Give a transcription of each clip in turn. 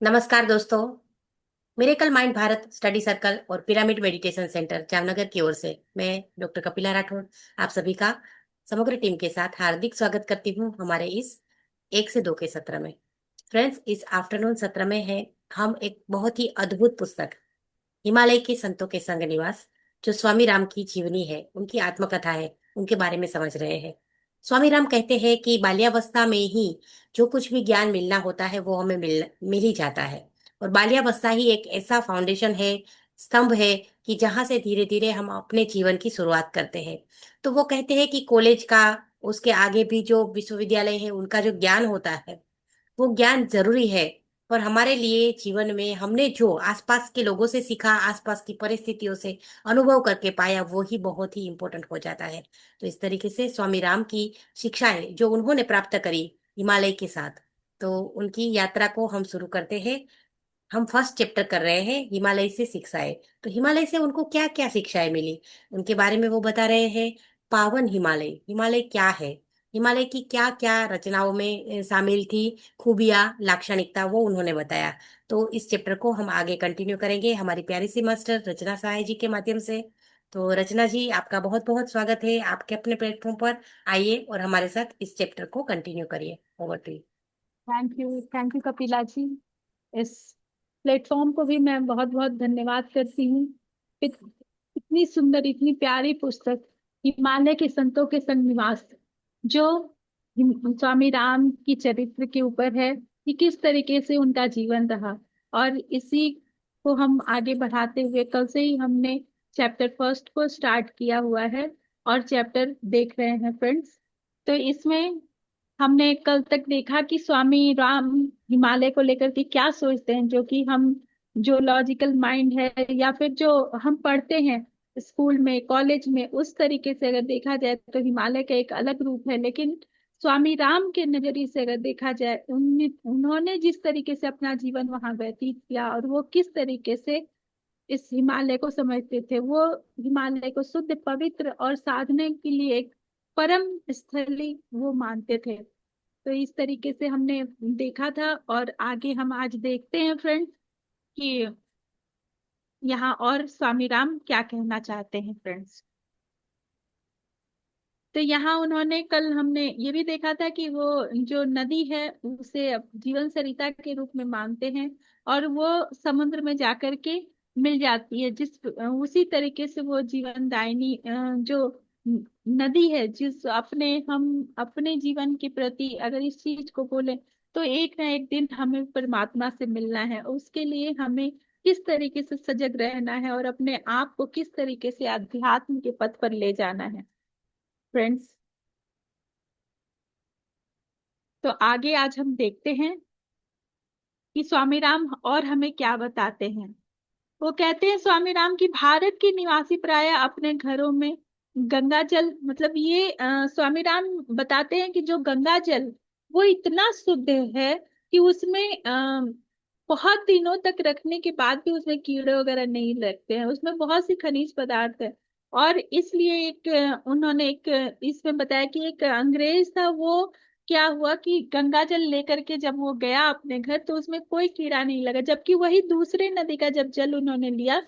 नमस्कार दोस्तों। Miracle mind Bharat study circle और पिरामिड मेडिटेशन सेंटर जामनगर की ओर से मैं डॉक्टर कपिला राठौर आप सभी का समग्र टीम के साथ हार्दिक स्वागत करती हूँ हमारे इस 1 से 2 के सत्र में। फ्रेंड्स, इस आफ्टरनून सत्र में है हम एक बहुत ही अद्भुत पुस्तक हिमालय के संतों के संग निवास, जो स्वामी राम की जीवनी है, उनकी आत्मकथा है, उनके बारे में समझ रहे हैं। स्वामी राम कहते हैं कि बाल्यावस्था में ही जो कुछ भी ज्ञान मिलना होता है वो हमें मिल ही जाता है। और बाल्यावस्था ही एक ऐसा फाउंडेशन है, स्तंभ है, कि जहां से धीरे धीरे हम अपने जीवन की शुरुआत करते हैं। तो वो कहते हैं कि कॉलेज का, उसके आगे भी जो विश्वविद्यालय है, उनका जो ज्ञान होता है वो ज्ञान जरूरी है। पर हमारे लिए जीवन में हमने जो आसपास के लोगों से सीखा, आसपास की परिस्थितियों से अनुभव करके पाया, वो ही बहुत ही इम्पोर्टेंट हो जाता है। तो इस तरीके से स्वामी राम की शिक्षाएं जो उन्होंने प्राप्त करी हिमालय के साथ, तो उनकी यात्रा को हम शुरू करते हैं। हम फर्स्ट चैप्टर कर रहे हैं, हिमालय से शिक्षाएं। तो हिमालय से उनको क्या क्या शिक्षाएं मिली, उनके बारे में वो बता रहे हैं। पावन हिमालय, हिमालय क्या है, हिमालय की क्या क्या रचनाओं में शामिल थी, खूबियां, लाक्षणिकता, वो उन्होंने बताया। तो इस चैप्टर को हम आगे कंटिन्यू करेंगे हमारी प्यारी सी मास्टर रचना सहाय जी के माध्यम से। तो रचना जी, आपका बहुत बहुत स्वागत है आपके अपने प्लेटफॉर्म पर। आइए और हमारे साथ इस चैप्टर को कंटिन्यू करिए। Over to you. Thank you Kapila ji. इस प्लेटफॉर्म को भी मैं बहुत बहुत धन्यवाद करती हूँ। इतनी सुंदर, इतनी प्यारी पुस्तक हिमालय के संतों के संग निवास, जो स्वामी राम की चरित्र के ऊपर है कि किस तरीके से उनका जीवन रहा। और इसी को हम आगे बढ़ाते हुए कल से ही हमने चैप्टर फर्स्ट को स्टार्ट किया हुआ है और चैप्टर देख रहे हैं फ्रेंड्स। तो इसमें हमने कल तक देखा कि स्वामी राम हिमालय को लेकर के क्या सोचते हैं, जो कि हम, जो लॉजिकल माइंड है या फिर जो हम पढ़ते हैं स्कूल में, कॉलेज में, उस तरीके से अगर देखा जाए तो हिमालय का एक अलग रूप है। लेकिन स्वामी राम के नजरिए से अगर देखा जाए, उन्होंने जिस तरीके से अपना जीवन वहां व्यतीत किया और वो किस तरीके से इस हिमालय को समझते थे, वो हिमालय को शुद्ध, पवित्र और साधने के लिए एक परम स्थली वो मानते थे। तो इस तरीके से हमने देखा था और आगे हम आज देखते हैं फ्रेंड्स कि यहाँ और स्वामी राम क्या कहना चाहते हैं फ्रेंड्स। तो यहाँ उन्होंने, कल हमने ये भी देखा था कि वो जो नदी है उसे जीवन सरिता के रूप में मानते हैं और वो समुद्र में जाकर के मिल जाती है, जिस उसी तरीके से वो जीवन दायिनी जो नदी है, जिस अपने हम अपने जीवन के प्रति अगर इस चीज को बोले तो एक ना एक दिन हमें परमात्मा से मिलना है। उसके लिए हमें किस तरीके से सजग रहना है और अपने आप को किस तरीके से अध्यात्म के पथ पर ले जाना है फ्रेंड्स। तो आगे आज हम देखते हैं कि स्वामी राम और हमें क्या बताते हैं। वो कहते हैं स्वामी राम की भारत के निवासी प्राय अपने घरों में गंगा जल, मतलब ये स्वामी राम बताते हैं कि जो गंगा जल वो इतना शुद्ध है कि उसमें बहुत दिनों तक रखने के बाद भी उसमें कीड़े वगैरह नहीं लगते हैं, उसमें बहुत सी खनिज पदार्थ है। और इसलिए एक उन्होंने एक इसमें बताया कि एक अंग्रेज था, वो क्या हुआ कि गंगा जल लेकर के जब वो गया अपने घर तो उसमें कोई कीड़ा नहीं लगा, जबकि वही दूसरे नदी का जब जल उन्होंने लिया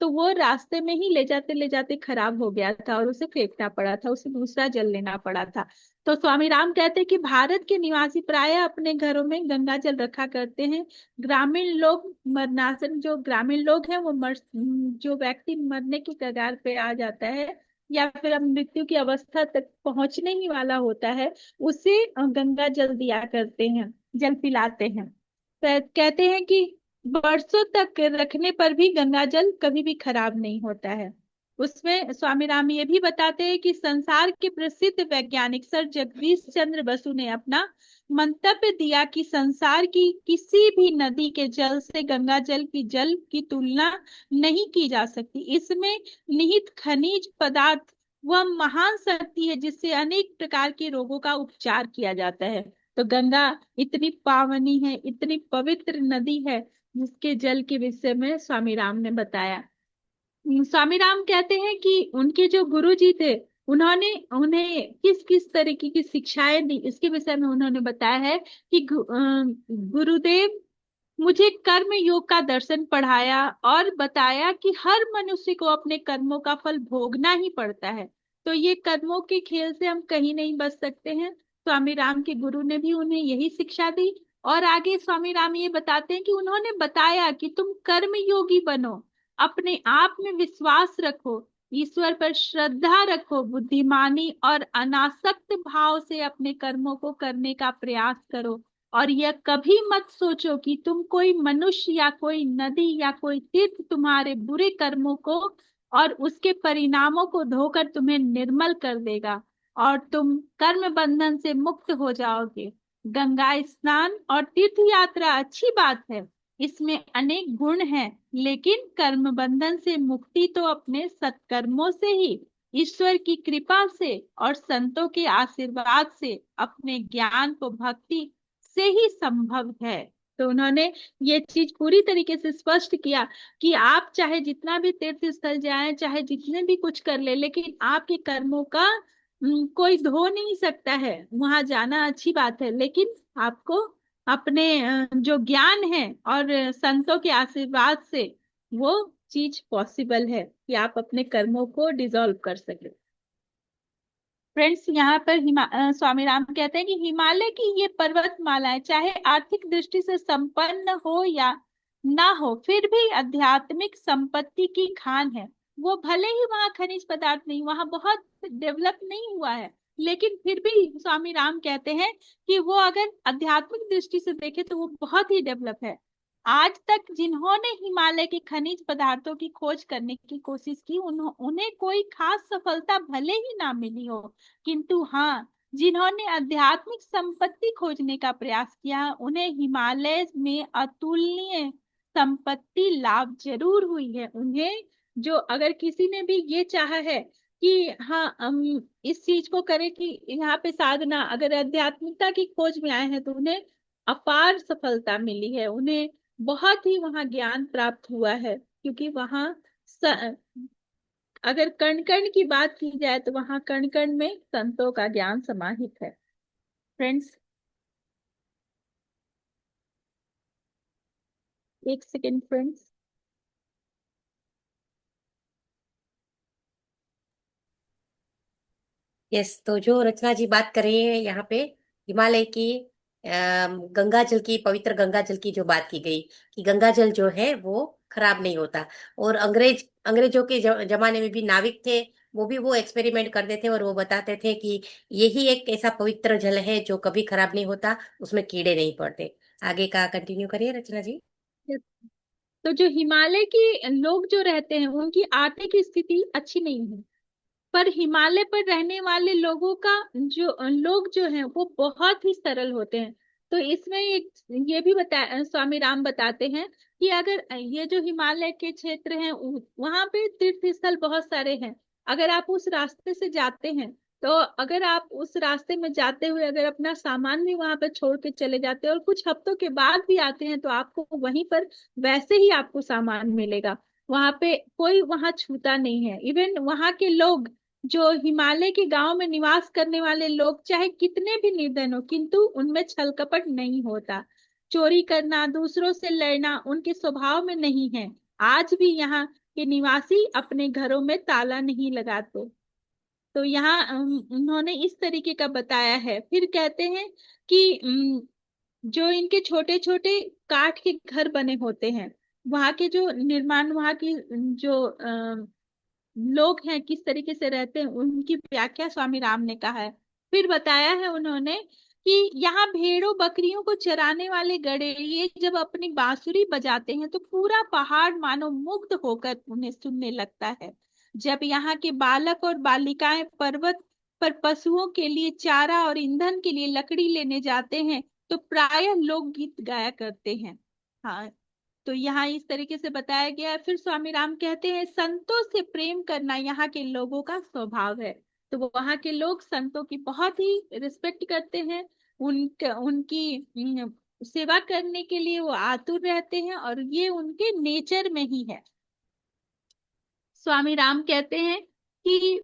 तो वो रास्ते में ही ले जाते खराब हो गया था और उसे फेंकना पड़ा था, उसे दूसरा जल लेना पड़ा था। तो स्वामी राम कहते हैं कि भारत के निवासी प्राय अपने घरों में गंगा जल रखा करते हैं। ग्रामीण लोग मरनासन, जो ग्रामीण लोग हैं वो जो व्यक्ति मरने की कगार पे आ जाता है या फिर अब मृत्यु की अवस्था तक पहुंचने ही वाला होता है, उसे गंगा जल दिया करते हैं, जल पिलाते हैं। कहते हैं कि बरसों तक रखने पर भी गंगा जल कभी भी खराब नहीं होता है। उसमें स्वामी राम ये भी बताते हैं कि संसार के प्रसिद्ध वैज्ञानिक सर जगदीश चंद्र बसु ने अपना मंतव्य दिया कि संसार की किसी भी नदी के जल से गंगा जल की तुलना नहीं की जा सकती। इसमें निहित खनिज पदार्थ वह महान शक्ति है जिससे अनेक प्रकार के रोगों का उपचार किया जाता है। तो गंगा इतनी पावनी है, इतनी पवित्र नदी है, जिसके जल के विषय में स्वामी राम ने बताया। स्वामी राम कहते हैं कि उनके जो गुरु जी थे, उन्होंने उन्हें किस किस तरीके की शिक्षाएं दी, इसके विषय में उन्होंने बताया है कि गुरुदेव मुझे कर्म योग का दर्शन पढ़ाया और बताया कि हर मनुष्य को अपने कर्मों का फल भोगना ही पड़ता है। तो ये कर्मों के खेल से हम कहीं नहीं बच सकते हैं। स्वामी राम के गुरु ने भी उन्हें यही शिक्षा दी। और आगे स्वामी राम ये बताते हैं कि उन्होंने बताया कि तुम कर्म योगी बनो, अपने आप में विश्वास रखो, ईश्वर पर श्रद्धा रखो, बुद्धिमानी और अनासक्त भाव से अपने कर्मों को करने का प्रयास करो। और यह कभी मत सोचो कि तुम कोई मनुष्य या कोई नदी या कोई तीर्थ तुम्हारे बुरे कर्मों को और उसके परिणामों को धोकर तुम्हें निर्मल कर देगा और तुम कर्म बंधन से मुक्त हो जाओगे। गंगा स्नान और तीर्थ यात्रा अच्छी बात है, इसमें अनेक गुण हैं, लेकिन कर्म बंधन से मुक्ति तो अपने सत्कर्मों से ही, ईश्वर की कृपा से और संतों के आशीर्वाद से, अपने ज्ञान को भक्ति से ही संभव है। तो उन्होंने ये चीज पूरी तरीके से स्पष्ट किया कि आप चाहे जितना भी तीर्थ स्थल जाएं, चाहे जितने भी कुछ कर ले, लेकिन आपके कर्मों का कोई धो नहीं सकता है। वहां जाना अच्छी बात है, लेकिन आपको अपने जो ज्ञान है और संतों के आशीर्वाद से वो चीज पॉसिबल है कि आप अपने कर्मों को डिसॉल्व कर सके। फ्रेंड्स, यहाँ पर स्वामी राम कहते हैं कि हिमालय की ये पर्वतमालाएं चाहे आर्थिक दृष्टि से संपन्न हो या ना हो, फिर भी आध्यात्मिक संपत्ति की खान है। वो भले ही वहाँ खनिज पदार्थ नहीं, वहाँ बहुत डेवलप नहीं हुआ है, लेकिन फिर भी स्वामी राम कहते हैं कि वो अगर आध्यात्मिक दृष्टि से देखे तो वो बहुत ही डेवलप है। आज तक जिन्होंने हिमालय के खनिज पदार्थों की खोज करने की कोशिश की, उन्हें कोई खास सफलता भले ही ना मिली हो, किंतु हाँ, जिन्होंने आध्यात्मिक संपत्ति खोजने का प्रयास किया, उन्हें हिमालय में अतुलनीय संपत्ति लाभ जरूर हुई है। उन्हें, जो अगर किसी ने भी ये चाहा है कि हाँ हम इस चीज को करें कि यहाँ पे साधना, अगर आध्यात्मिकता की खोज में आए हैं, तो उन्हें अपार सफलता मिली है। उन्हें बहुत ही वहां ज्ञान प्राप्त हुआ है, क्योंकि वहां अगर कण कण की बात की जाए तो वहां कण कण में संतों का ज्ञान समाहित है। फ्रेंड्स, एक सेकेंड फ्रेंड्स। यस, तो जो रचना जी बात कर रही है यहाँ पे हिमालय की गंगा जल की, पवित्र गंगा जल की जो बात की गई कि गंगा जल जो है वो खराब नहीं होता। और अंग्रेजों के जमाने में भी नाविक थे, वो एक्सपेरिमेंट करते थे और वो बताते थे कि यही एक ऐसा पवित्र जल है जो कभी खराब नहीं होता, उसमें कीड़े नहीं पड़ते। आगे का कंटिन्यू करिए रचना जी। तो जो हिमालय के लोग जो रहते हैं, उनकी आर्थिक स्थिति अच्छी नहीं है, पर हिमालय पर रहने वाले लोगों का जो लोग जो हैं वो बहुत ही सरल होते हैं। तो इसमें एक ये भी स्वामी राम बताते हैं कि अगर ये जो हिमालय के क्षेत्र हैं, वहां पे तीर्थ स्थल बहुत सारे हैं। अगर आप उस रास्ते से जाते हैं, तो अगर आप उस रास्ते में जाते हुए अगर अपना सामान भी वहां पर छोड़ के चले जाते हैं और कुछ हफ्तों के बाद भी आते हैं, तो आपको वहीं पर वैसे ही आपको सामान मिलेगा। वहां पे कोई वहां छूता नहीं है। इवन वहां के लोग, जो हिमालय के गांव में निवास करने वाले लोग, चाहे कितने भी निर्धन हो, किंतु उनमें छल कपट नहीं होता। चोरी करना, दूसरों से लड़ना उनके स्वभाव में नहीं है। आज भी यहाँ के निवासी अपने घरों में ताला नहीं लगाते। तो यहाँ उन्होंने इस तरीके का बताया है। फिर कहते हैं कि जो इनके छोटे छोटे काठ के घर बने होते हैं, वहां के जो निर्माण, वहां की जो लोग हैं किस तरीके से रहते हैं, उनकी व्याख्या स्वामी राम ने कहा है। फिर बताया है उन्होंने कि यहाँ भेड़ों बकरियों को चराने वाले गड़ेड़िए जब अपनी बांसुरी बजाते हैं, तो पूरा पहाड़ मानो मुग्ध होकर उन्हें सुनने लगता है। जब यहाँ के बालक और बालिकाएं पर्वत पर पशुओं के लिए चारा और ईंधन के लिए लकड़ी लेने जाते हैं, तो प्रायः लोकगीत गाया करते हैं। हाँ, तो यहाँ इस तरीके से बताया गया है। फिर स्वामी राम कहते हैं, संतों से प्रेम करना यहाँ के लोगों का स्वभाव है। तो वो वहाँ के लोग संतों की बहुत ही रिस्पेक्ट करते हैं, उनकी सेवा करने के लिए वो आतुर रहते हैं, और ये उनके नेचर में ही है। स्वामी राम कहते हैं कि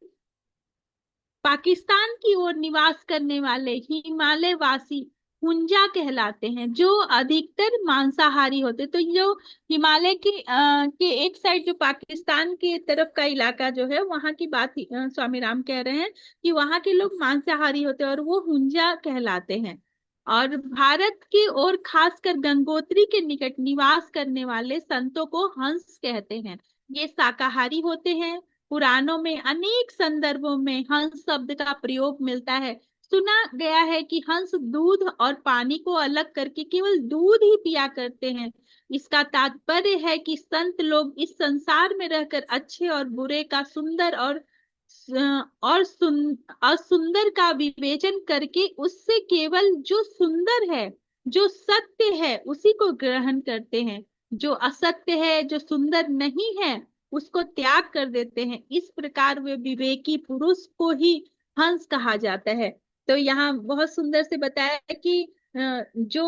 पाकिस्तान की ओर निवास करने वाले हिमालय वासी हुंजा कहलाते हैं, जो अधिकतर मांसाहारी होते। तो जो हिमालय की के एक साइड जो पाकिस्तान की तरफ का इलाका जो है, वहां की बात स्वामी राम कह रहे हैं कि वहां के लोग मांसाहारी होते हैं और वो हुंजा कहलाते हैं। और भारत की ओर खासकर गंगोत्री के निकट निवास करने वाले संतों को हंस कहते हैं। ये शाकाहारी होते हैं। पुराणों में अनेक संदर्भों में हंस शब्द का प्रयोग मिलता है। सुना गया है कि हंस दूध और पानी को अलग करके केवल दूध ही पिया करते हैं। इसका तात्पर्य है कि संत लोग इस संसार में रहकर अच्छे और बुरे का, सुंदर और असुंदर का विवेचन करके उससे केवल जो सुंदर है, जो सत्य है, उसी को ग्रहण करते हैं। जो असत्य है, जो सुंदर नहीं है, उसको त्याग कर देते हैं। इस प्रकार वे विवेकी पुरुष को ही हंस कहा जाता है। तो यहाँ बहुत सुंदर से बताया है कि जो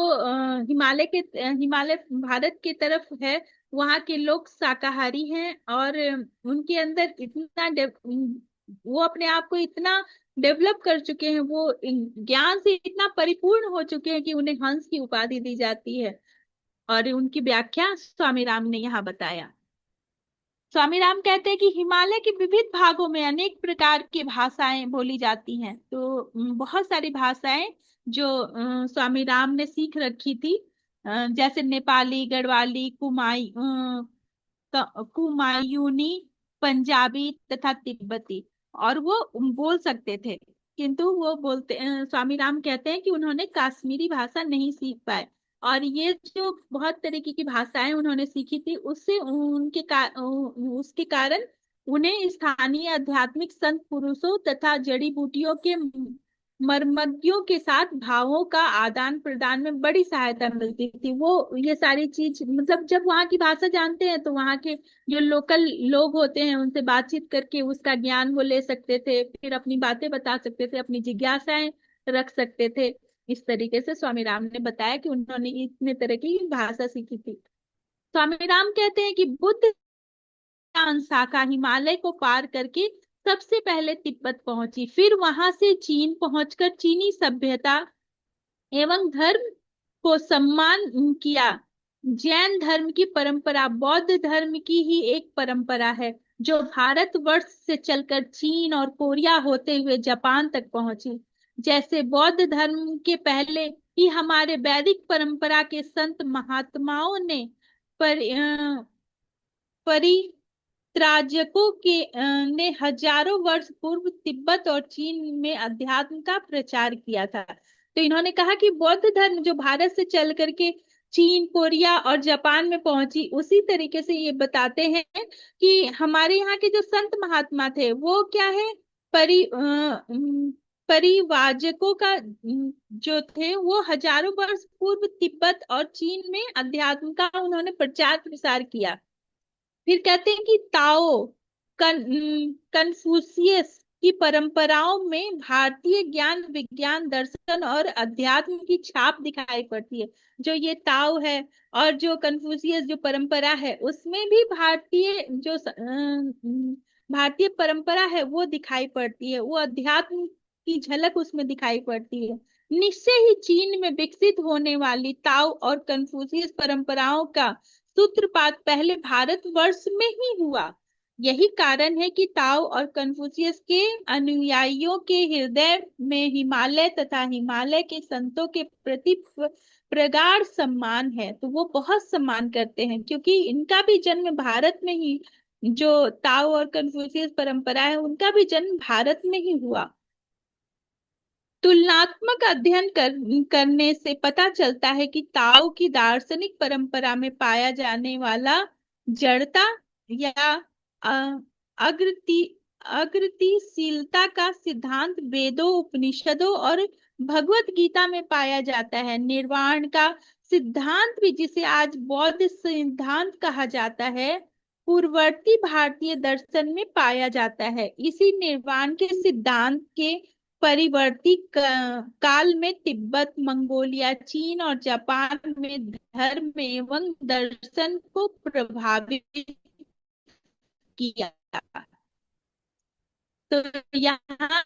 हिमालय भारत की तरफ है, वहाँ के लोग शाकाहारी हैं और उनके अंदर इतना वो अपने आप को इतना डेवलप कर चुके हैं, वो ज्ञान से इतना परिपूर्ण हो चुके हैं कि उन्हें हंस की उपाधि दी जाती है। और उनकी व्याख्या स्वामी राम ने यहाँ बताया। स्वामी राम कहते हैं कि हिमालय के विविध भागों में अनेक प्रकार की भाषाएं बोली जाती हैं। तो बहुत सारी भाषाएं जो स्वामी राम ने सीख रखी थी, जैसे नेपाली, गढ़वाली, कुमायूनी, पंजाबी तथा तिब्बती, और वो बोल सकते थे। किंतु वो स्वामी राम कहते हैं कि उन्होंने कश्मीरी भाषा नहीं सीख पाए। और ये जो बहुत तरीके की भाषाएं उन्होंने सीखी थी, उससे उसके कारण उन्हें स्थानीय आध्यात्मिक संत पुरुषों तथा जड़ी बूटियों के मर्मज्ञों के साथ भावों का आदान प्रदान में बड़ी सहायता मिलती थी। वो ये सारी चीज, मतलब जब वहाँ की भाषा जानते हैं तो वहाँ के जो लोकल लोग होते हैं उनसे बातचीत करके उसका ज्ञान वो ले सकते थे, फिर अपनी बातें बता सकते थे, अपनी जिज्ञासाएं रख सकते थे। इस तरीके से स्वामी राम ने बताया कि उन्होंने इतने तरह की भाषा सीखी थी। स्वामी राम कहते हैं कि बुद्ध शाखा हिमालय को पार करके सबसे पहले तिब्बत पहुंची, फिर वहां से चीन पहुंचकर चीनी सभ्यता एवं धर्म को सम्मान किया। जैन धर्म की परंपरा बौद्ध धर्म की ही एक परंपरा है, जो भारतवर्ष से चलकर चीन और कोरिया होते हुए जापान तक पहुंची। जैसे बौद्ध धर्म के पहले ही हमारे वैदिक परंपरा के संत महात्माओं ने पर परित्राजकों ने हजारों वर्ष पूर्व तिब्बत और चीन में अध्यात्म का प्रचार किया था। तो इन्होंने कहा कि बौद्ध धर्म जो भारत से चल करके चीन, कोरिया और जापान में पहुंची, उसी तरीके से ये बताते हैं कि हमारे यहाँ के जो संत महात्मा थे वो क्या है, परिवाजकों का जो थे वो हजारों वर्ष पूर्व तिब्बत और चीन में अध्यात्म का उन्होंने प्रचार प्रसार किया। फिर कहते हैं कि कन्फ्यूशियस की परंपराओं में भारतीय ज्ञान, विज्ञान, दर्शन और अध्यात्म की छाप दिखाई पड़ती है। जो ये ताओ है और जो कन्फ्यूशियस जो परंपरा है, उसमें भी भारतीय परंपरा है वो दिखाई पड़ती है, वो अध्यात्म की झलक उसमें दिखाई पड़ती है। निश्चय ही चीन में विकसित होने वाली ताओ और कन्फ्यूशियस परंपराओं का सूत्रपात पहले भारतवर्ष में ही हुआ। यही कारण है कि ताओ और कन्फ्यूशियस के अनुयायियों के हृदय में हिमालय तथा हिमालय के संतों के प्रति प्रगाढ़ सम्मान है। तो वो बहुत सम्मान करते हैं, क्योंकि इनका भी जन्म भारत में ही, जो ताओ और कन्फ्यूशियस परंपरा है उनका भी जन्म भारत में ही हुआ। तुलनात्मक अध्ययन करने से पता चलता है कि ताओ की दार्शनिक परंपरा में पाया जाने वाला जड़ता या अ, अग्रति अग्रतिशीलता का सिद्धांत वेदों, उपनिषदों और भगवत गीता में पाया जाता है। निर्वाण का सिद्धांत भी, जिसे आज बौद्ध सिद्धांत कहा जाता है, पूर्ववर्ती भारतीय दर्शन में पाया जाता है। इसी निर्वाण के सिद्धांत के परिवर्ती काल में तिब्बत, मंगोलिया, चीन और जापान में धर्म एवं दर्शन को प्रभावित किया। तो यहाँ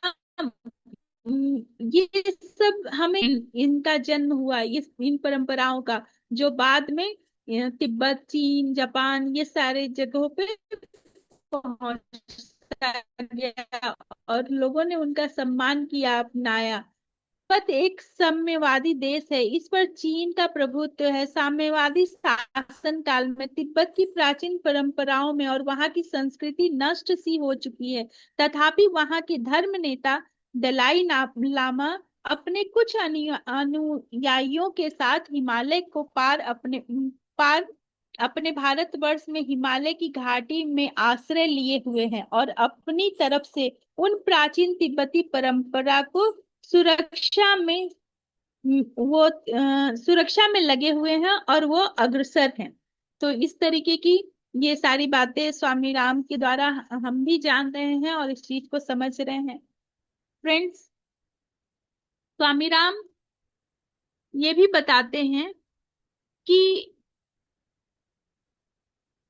ये सब हमें इनका जन्म हुआ, इन परंपराओं का, जो बाद में तिब्बत, चीन, जापान, ये सारे जगहों पे पहुंचता गया और लोगों ने उनका सम्मान किया, अपनाया। तिब्बत एक साम्यवादी देश है, इस पर चीन का प्रभुत्व है। साम्यवादी शासन काल में तिब्बत की प्राचीन परंपराओं में और वहां की संस्कृति नष्ट सी हो चुकी है। तथापि वहां के धर्म नेता लामा अपने कुछ अनुयायियों के साथ हिमालय को पार अपने भारतवर्ष में हिमालय की घाटी में आश्रय लिए हुए हैं और अपनी तरफ से उन प्राचीन तिब्बती परंपरा को सुरक्षा में सुरक्षा में लगे हुए हैं और वो अग्रसर हैं। तो इस तरीके की ये सारी बातें स्वामी राम के द्वारा हम भी जान रहे हैं और इस चीज को समझ रहे हैं। फ्रेंड्स, स्वामी राम ये भी बताते हैं कि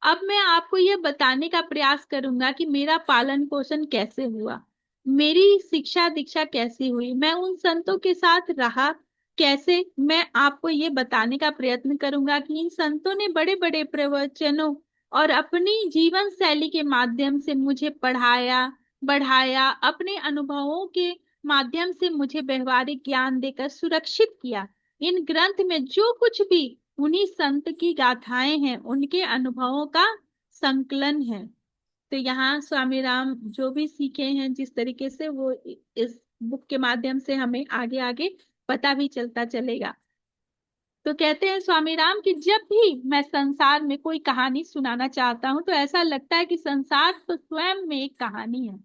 अब मैं आपको यह बताने का प्रयास करूंगा कि मेरा पालन पोषण कैसे हुआ, मेरी शिक्षा दीक्षा कैसी हुई, मैं उन संतों के साथ रहा कैसे। मैं आपको ये बताने का प्रयत्न करूंगा कि इन संतों ने बड़े बड़े प्रवचनों और अपनी जीवन शैली के माध्यम से मुझे पढ़ाया, बढ़ाया, अपने अनुभवों के माध्यम से मुझे व्यवहारिक ज्ञान देकर सुरक्षित किया। इन ग्रंथ में जो कुछ भी उन्हीं संत की गाथाएं हैं, उनके अनुभवों का संकलन है। तो यहाँ स्वामी राम जो भी सीखे हैं, जिस तरीके से वो इस बुक के माध्यम से हमें आगे आगे पता भी चलता चलेगा। तो कहते हैं स्वामी राम कि जब भी मैं संसार में कोई कहानी सुनाना चाहता हूँ तो ऐसा लगता है कि संसार तो स्वयं में एक कहानी है।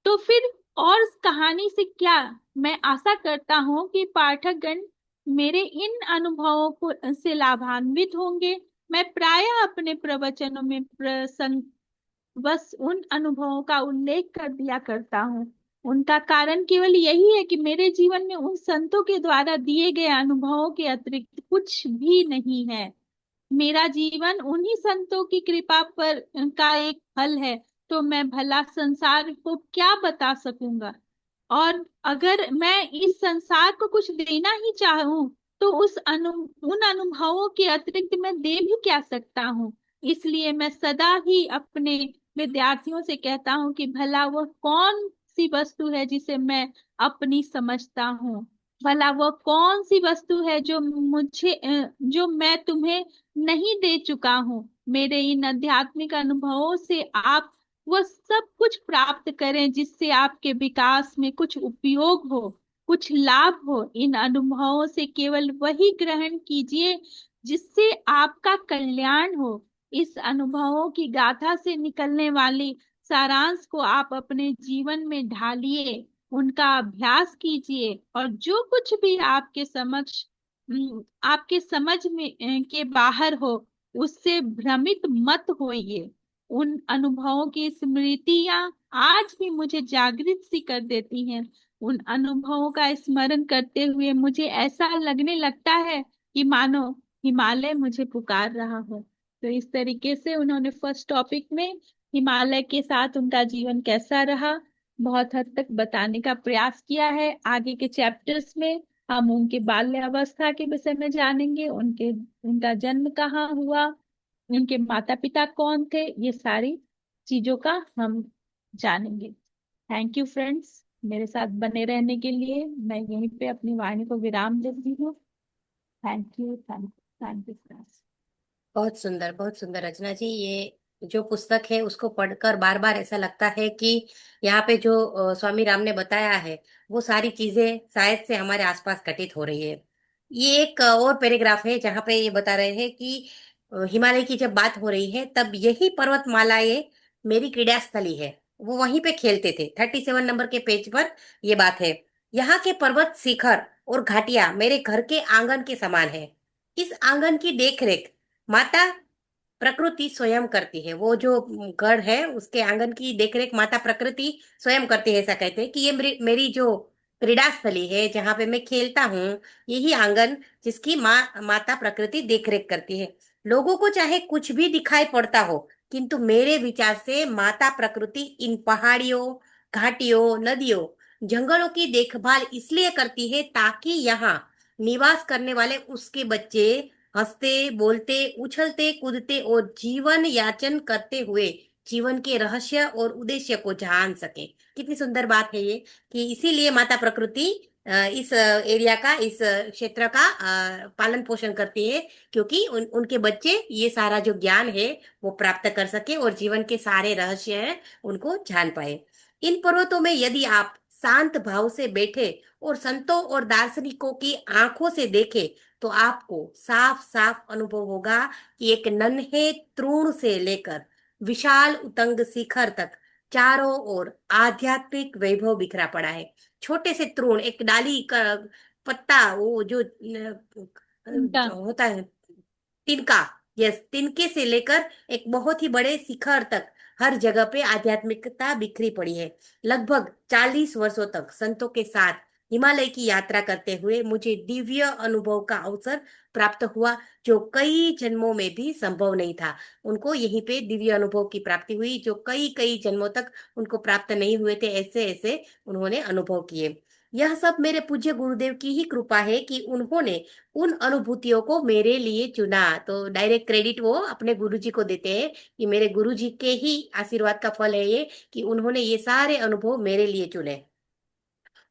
तो फिर और इस कहानी से क्या, मैं आशा करता हूं कि पाठकगण मेरे इन अनुभवों को से लाभान्वित होंगे। मैं प्रायः अपने प्रवचनों में प्रसंग बस उन अनुभवों का उल्लेख कर दिया करता हूँ। उनका कारण केवल यही है कि मेरे जीवन में उन संतों के द्वारा दिए गए अनुभवों के अतिरिक्त कुछ भी नहीं है। मेरा जीवन उन्हीं संतों की कृपा पर का एक फल है। तो मैं भला संसार को क्या बता सकूंगा, और अगर मैं इस संसार को कुछ देना ही चाहूं तो उन अनुभवों के अतिरिक्त मैं दे भी क्या सकता हूँ। इसलिए मैं सदा ही अपने विद्यार्थियों से कहता हूँ कि भला वह कौन सी वस्तु है जिसे मैं अपनी समझता हूँ, भला वह कौन सी वस्तु है जो मैं तुम्हें नहीं दे चुका हूँ। मेरे इन आध्यात्मिक अनुभवों से आप वह सब कुछ प्राप्त करें जिससे आपके विकास में कुछ उपयोग हो, कुछ लाभ हो। इन अनुभवों से केवल वही ग्रहण कीजिए जिससे आपका कल्याण हो। इस अनुभवों की गाथा से निकलने वाली सारांश को आप अपने जीवन में ढालिए, उनका अभ्यास कीजिए और जो कुछ भी आपके समझ में के बाहर हो उससे भ्रमित मत होइए। उन अनुभवों की स्मृतियां आज भी मुझे जागृत सी कर देती हैं। उन अनुभवों का स्मरण करते हुए मुझे ऐसा लगने लगता है कि मानो हिमालय मुझे पुकार रहा हो। तो इस तरीके से उन्होंने फर्स्ट टॉपिक में हिमालय के साथ उनका जीवन कैसा रहा बहुत हद तक बताने का प्रयास किया है। आगे के चैप्टर्स में हम उनके बाल्यावस्था के विषय में जानेंगे, उनका जन्म कहाँ हुआ, उनके माता पिता कौन थे, ये सारी चीजों का हम जानेंगे। थैंक यू फ्रेंड्स, मेरे साथ बने रहने के लिए। मैं यहीं पे अपनी वाणी को विराम देती हूँ। Thank you, thank you friends. बहुत सुंदर रचना जी। ये जो पुस्तक है उसको पढ़कर बार बार ऐसा लगता है कि यहाँ पे जो स्वामी राम ने बताया है वो सारी चीजें शायद से हमारे आसपास घटित हो रही है। ये एक और पैराग्राफ है जहाँ पे ये बता रहे हैं कि हिमालय की जब बात हो रही है तब यही पर्वतमालाएं मेरी क्रीड़ा स्थली है। वो वहीं पे खेलते थे। 37 नंबर के पेज पर ये बात है। यहाँ के पर्वत शिखर और घाटियां मेरे घर के आंगन के समान है। इस आंगन की देखरेख माता प्रकृति स्वयं करती है। वो जो घर है उसके आंगन की देखरेख माता प्रकृति स्वयं करती है। ऐसा कहते हैं कि ये मेरी जो क्रीड़ा स्थली है जहाँ पे मैं खेलता हूँ, यही आंगन जिसकी माता प्रकृति देखरेख करती है। लोगों को चाहे कुछ भी दिखाई पड़ता हो, किंतु मेरे विचार से माता प्रकृति इन पहाड़ियों, घाटियों, नदियों जंगलों की देखभाल इसलिए करती है ताकि यहाँ निवास करने वाले उसके बच्चे हंसते, बोलते, उछलते, कूदते और जीवन याचन करते हुए जीवन के रहस्य और उद्देश्य को जान सके। कितनी सुंदर बात है ये, कि इसीलिए माता प्रकृति इस एरिया का, इस क्षेत्र का पालन पोषण करती है, क्योंकि उनके बच्चे ये सारा जो ज्ञान है वो प्राप्त कर सके और जीवन के सारे रहस्य हैं उनको जान पाए। इन पर्वतों में यदि आप शांत भाव से बैठे और संतों और दार्शनिकों की आंखों से देखे तो आपको साफ साफ अनुभव होगा कि एक नन्हे तृण से लेकर विशाल उतंग शिखर तक चारों ओर आध्यात्मिक वैभव बिखरा पड़ा है। छोटे से तृण, एक डाली का पत्ता, वो जो उनका जो होता है तिनका, यस, तिनके से लेकर एक बहुत ही बड़े शिखर तक हर जगह पे आध्यात्मिकता बिखरी पड़ी है। लगभग 40 वर्षों तक संतों के साथ हिमालय की यात्रा करते हुए मुझे दिव्य अनुभव का अवसर प्राप्त हुआ, जो कई जन्मों में भी संभव नहीं था। उनको यहीं पे दिव्य अनुभव की प्राप्ति हुई, जो कई कई जन्मों तक उनको प्राप्त नहीं हुए थे, ऐसे ऐसे उन्होंने अनुभव किए। यह सब मेरे पूज्य गुरुदेव की ही कृपा है कि उन्होंने उन अनुभूतियों को मेरे लिए चुना। तो डायरेक्ट क्रेडिट वो अपने गुरुजी को देते हैं कि मेरे गुरुजी के ही आशीर्वाद का फल है ये, कि उन्होंने ये सारे अनुभव मेरे लिए चुने।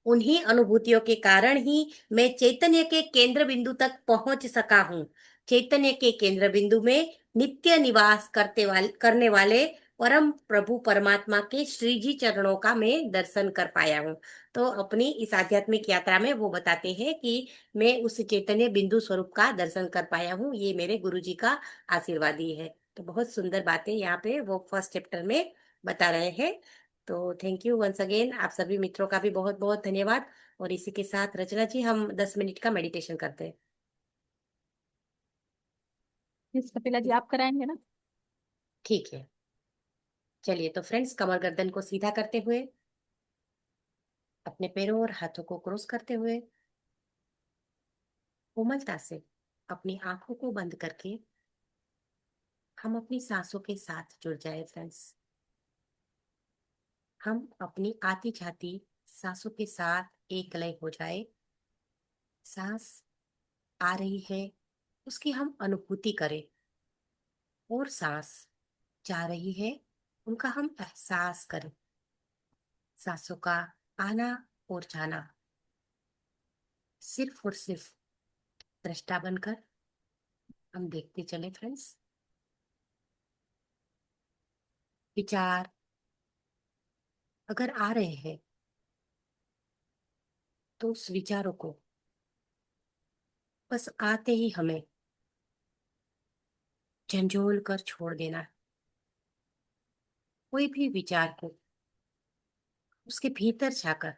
उन्हीं अनुभूतियों के कारण ही मैं चैतन्य के केंद्र बिंदु तक पहुंच सका हूँ। चैतन्य के केंद्र बिंदु में नित्य निवास करने वाले परम प्रभु परमात्मा के श्री जी चरणों का मैं दर्शन कर पाया हूँ। तो अपनी इस आध्यात्मिक यात्रा में वो बताते हैं कि मैं उस चैतन्य बिंदु स्वरूप का दर्शन कर पाया हूँ, ये मेरे गुरु जी का आशीर्वाद ही है। तो बहुत सुंदर बातें यहाँ पे वो फर्स्ट चैप्टर में बता रहे हैं। तो थैंक यू वंस अगेन, आप सभी मित्रों का भी बहुत बहुत धन्यवाद। और इसी के साथ रचना जी, हम 10 मिनट का मेडिटेशन करते हैं। इस कपिला जी आप कराएंगे ना? ठीक है, चलिए। तो फ्रेंड्स, कमर गर्दन को सीधा करते हुए, अपने पैरों और हाथों को क्रॉस करते हुए, कोमलता से अपनी आंखों को बंद करके हम अपनी सांसों के साथ जुड़ जाए फ्रेंड्स। हम अपनी आती जाती सांसों के साथ एक लय हो जाए। सांस आ रही है, उसकी हम अनुभूति करें, और सांस जा रही है, उनका हम एहसास करें। सांसों का आना और जाना सिर्फ और सिर्फ दृष्टा बनकर हम देखते चले फ्रेंड्स। विचार अगर आ रहे हैं तो उस विचारों को बस आते ही हमें झंझोल कर छोड़ देना। कोई भी विचार को उसके भीतर जाकर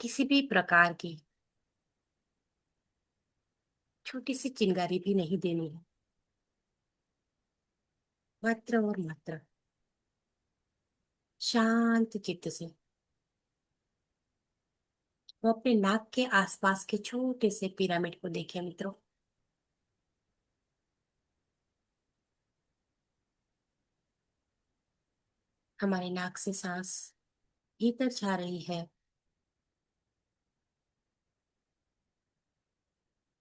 किसी भी प्रकार की छोटी सी चिंगारी भी नहीं देनी है। मात्र और मात्र शांत चित्त से वो अपने नाक के आसपास के छोटे से पिरामिड को देखें मित्रों। हमारे नाक से सांस भीतर जा रही है,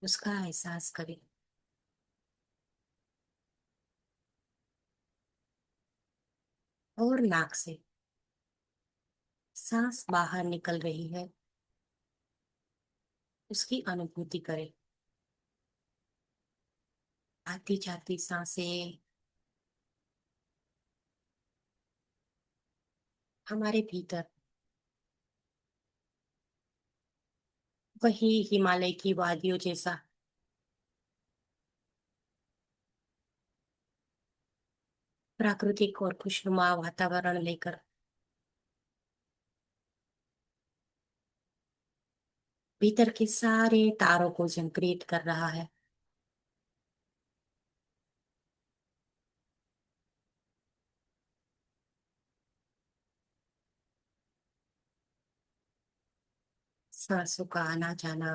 उसका एहसास करें। और नाक से सांस बाहर निकल रही है, उसकी अनुभूति करें। आती जाती सांसें हमारे भीतर वही हिमालय की वादियों जैसा प्राकृतिक और खुशनुमा वातावरण लेकर भीतर के सारे तारों को संक्रिय कर रहा है। सांसों का आना जाना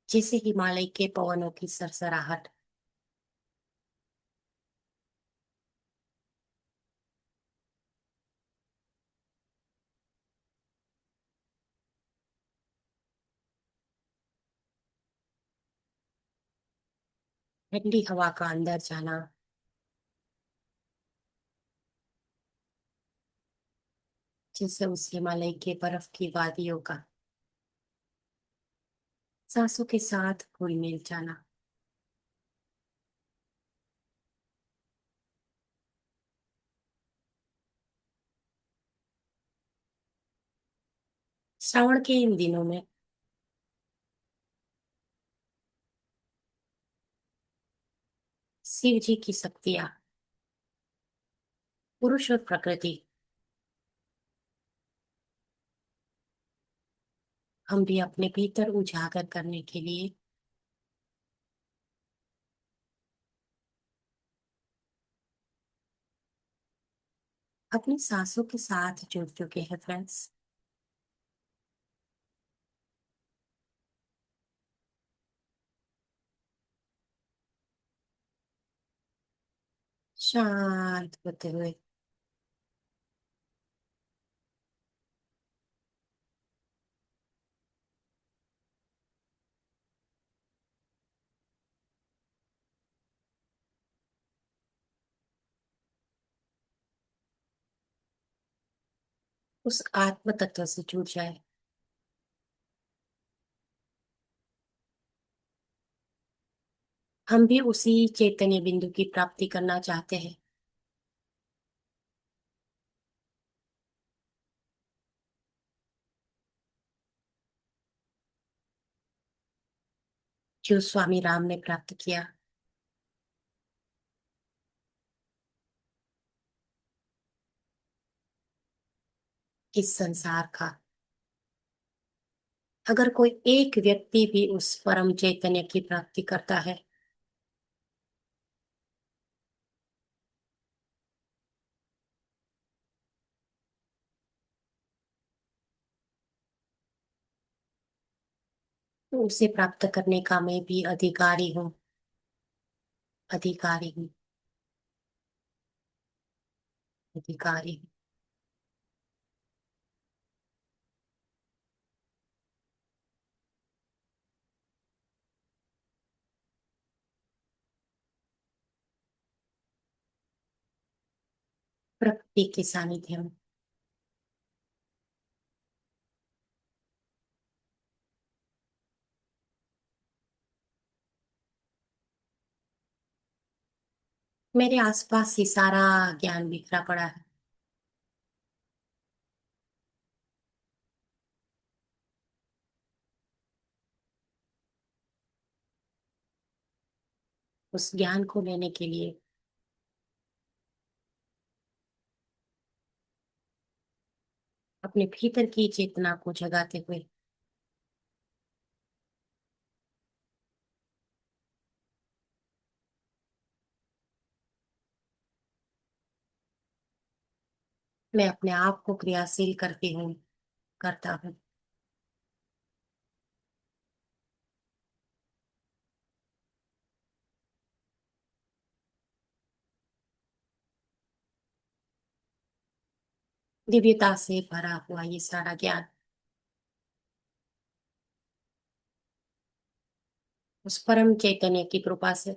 जैसे हिमालय के पवनों की सरसराहट ठंडी हवा का अंदर जाना, जैसे उस हिमालय के बर्फ की वादियों का सांसों के साथ घुल मिल जाना। श्रावण के इन दिनों में शिव जी की शक्तियां, पुरुष और प्रकृति, हम भी अपने भीतर उजागर करने के लिए अपनी सांसों के साथ जुड़ चुके हैं फ्रेंड्स। शांत होते हुए उस आत्म तत्व से जुड़ जाए। हम भी उसी चैतन्य बिंदु की प्राप्ति करना चाहते हैं, जो स्वामी राम ने प्राप्त किया। इस संसार का अगर कोई एक व्यक्ति भी उस परम चैतन्य की प्राप्ति करता है, तो उसे प्राप्त करने का मैं भी अधिकारी हूँ, अधिकारी हूँ, अधिकारी हूँ। प्रकृति के सानिध्य में मेरे आसपास ही सारा ज्ञान बिखरा पड़ा है। उस ज्ञान को लेने के लिए अपने भीतर की चेतना को जगाते हुए मैं अपने आप को क्रियाशील करती हूँ, करता हूँ। दिव्यता से भरा हुआ ये सारा ज्ञान उस परम चैतन्य की कृपा से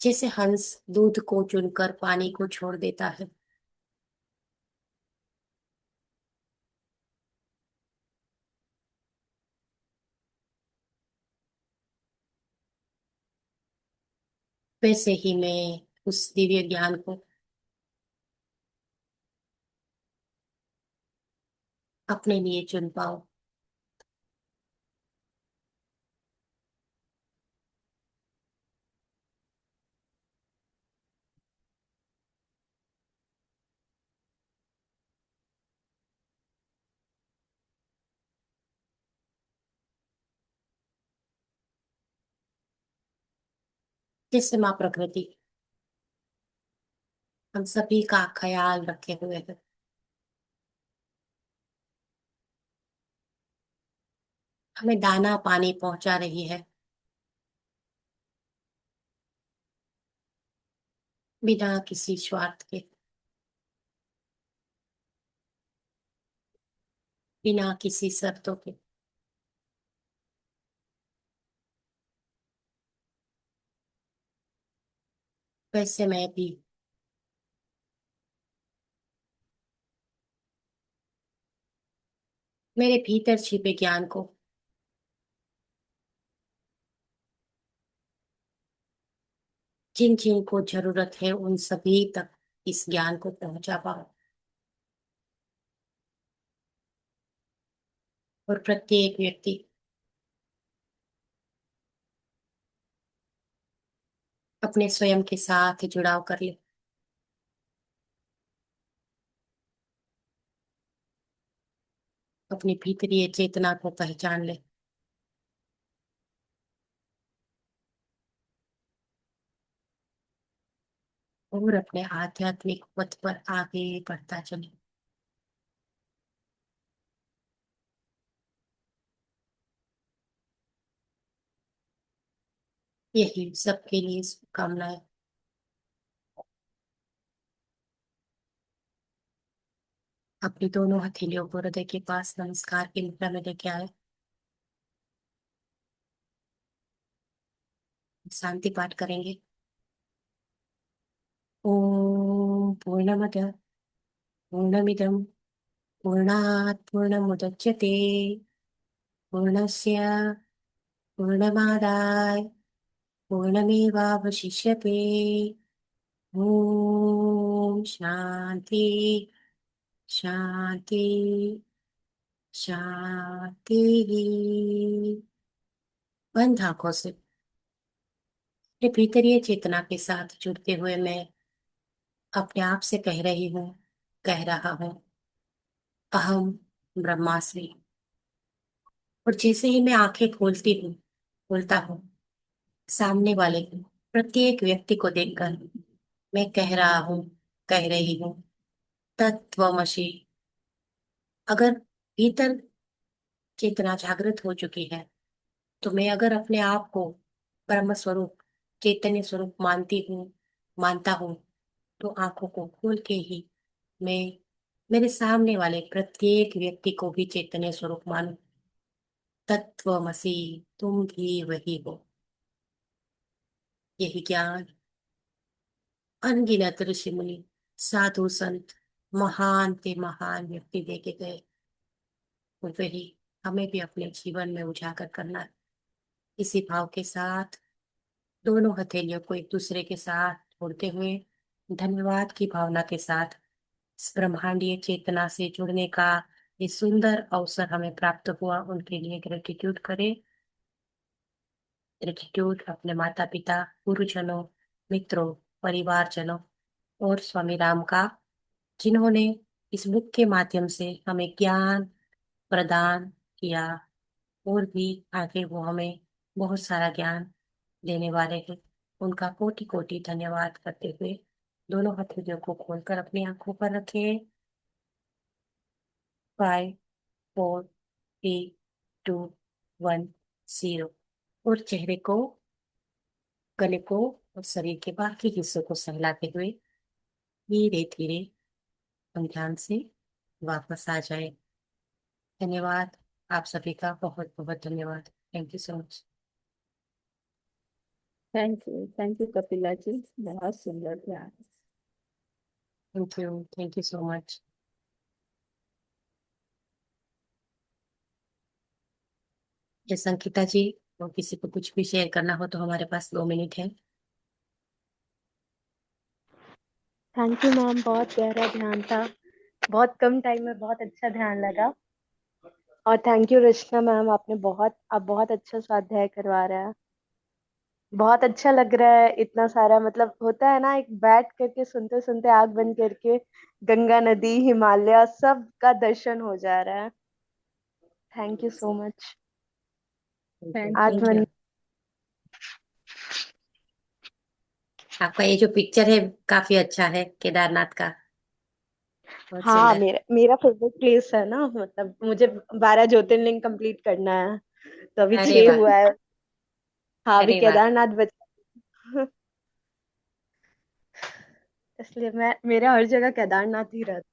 जैसे हंस दूध को चुनकर पानी को छोड़ देता है, वैसे ही मैं उस दिव्य ज्ञान को अपने लिए चुन पाऊं। जैसे माँ प्रकृति हम सभी का ख्याल रखे हुए है, हमें दाना पानी पहुंचा रही है, बिना किसी स्वार्थ के, बिना किसी शर्तों के। वैसे मैं भी मेरे भीतर छिपे ज्ञान को, जिन जिन को जरूरत है उन सभी तक इस ज्ञान को पहुंचा पाऊं, और प्रत्येक व्यक्ति अपने स्वयं के साथ जुड़ाव कर ले। अपनी भीतरी चेतना को पहचान ले। और अपने आध्यात्मिक पथ पर आगे बढ़ता चले। यही सबके लिए शुभकामनाएं। अपनी दोनों हथेलियों को हृदय के पास नमस्कार की मुद्रा में लेके आए। शांति पाठ करेंगे। ओम पूर्णमद पूर्णमिदं पूर्णात् पूर्णमुदच्यते पूर्णस्य पूर्णमादाय पूर्णमेवावशिष्यते। ओम शांति शांति शांति। बंद आंखों से अपने भीतरी चेतना के साथ जुड़ते हुए मैं अपने आप से कह रही हूँ, कह रहा हूँ, अहम ब्रह्मास्मि। और जैसे ही मैं आंखें खोलता हूँ, सामने वाले प्रत्येक व्यक्ति को देखकर मैं कह रहा हूँ, कह रही हूँ, तत्वमसि। अगर भीतर चेतना जागृत हो चुकी है, तो मैं अगर अपने आप को ब्रह्म स्वरूप, चैतन्य स्वरूप मानता हूँ, तो आंखों को खोल के ही मैं मेरे सामने वाले प्रत्येक व्यक्ति को भी चैतन्य स्वरूप मानूं। तत्वमसि, तुम भी वही हो। यही ज्ञान अनगिनत ऋषि मुनि, साधु संत, महान ते महान व्यक्ति देके गए, और वही हमें भी अपने जीवन में उजागर करना है। इसी भाव के साथ दोनों हथेलियों को एक दूसरे के साथ जोड़ते हुए धन्यवाद की भावना के साथ इस ब्रह्मांडीय चेतना से जुड़ने का ये सुंदर अवसर हमें प्राप्त हुआ, उनके लिए ग्रेटिट्यूड करें। ग्रेटिट्यूड अपने माता पिता, गुरुजनों, मित्रों, परिवारजनों और स्वामी राम का, जिन्होंने इस बुक के माध्यम से हमें ज्ञान प्रदान किया, और भी आगे वो हमें बहुत सारा ज्ञान देने वाले हैं। उनका कोटि कोटि धन्यवाद करते हुए दोनों हथेलियों को खोलकर अपनी आंखों पर रखें। 5 4 3 2 1 0। और चेहरे को, गले को और शरीर के बाकी हिस्सों को सहलाते हुए धीरे धीरे हम ध्यान से वापस आ जाए। धन्यवाद। आप सभी का बहुत बहुत धन्यवाद। Thank you so much. Thank you Kapila ji, बहुत सुंदर ध्यान। Thank you so much. ये संकिता जी, और किसी को कुछ भी शेयर करना हो तो हमारे पास 2 मिनट है। थैंक यू मैम, बहुत गहरा ध्यान था। बहुत कम टाइम में बहुत अच्छा ध्यान लगा। और थैंक यू रचना मैम, आप बहुत अच्छा स्वाध्याय करवा रहे हैं। बहुत अच्छा लग रहा है। इतना सारा मतलब होता है ना, एक बैठ करके सुनते सुनते आग बंद करके गंगा नदी, हिमालय सब का दर्शन हो जा रहा है। Thank you so much. Thank you. आत्मन आपका ये जो पिक्चर है काफी अच्छा है, केदारनाथ का, बहुत हाँ, सुंदर। मेरा मेरा फेवरेट प्लेस है ना, मतलब मुझे 12 ज्योतिर्लिंग कंप्लीट करना है। तो अभी अरे 6 वाह। हुआ है। हाँ, अभी अरे वाह। केदारनाथ बचा। इसलिए मैं मेरा हर जगह केदारनाथ ही रहता है।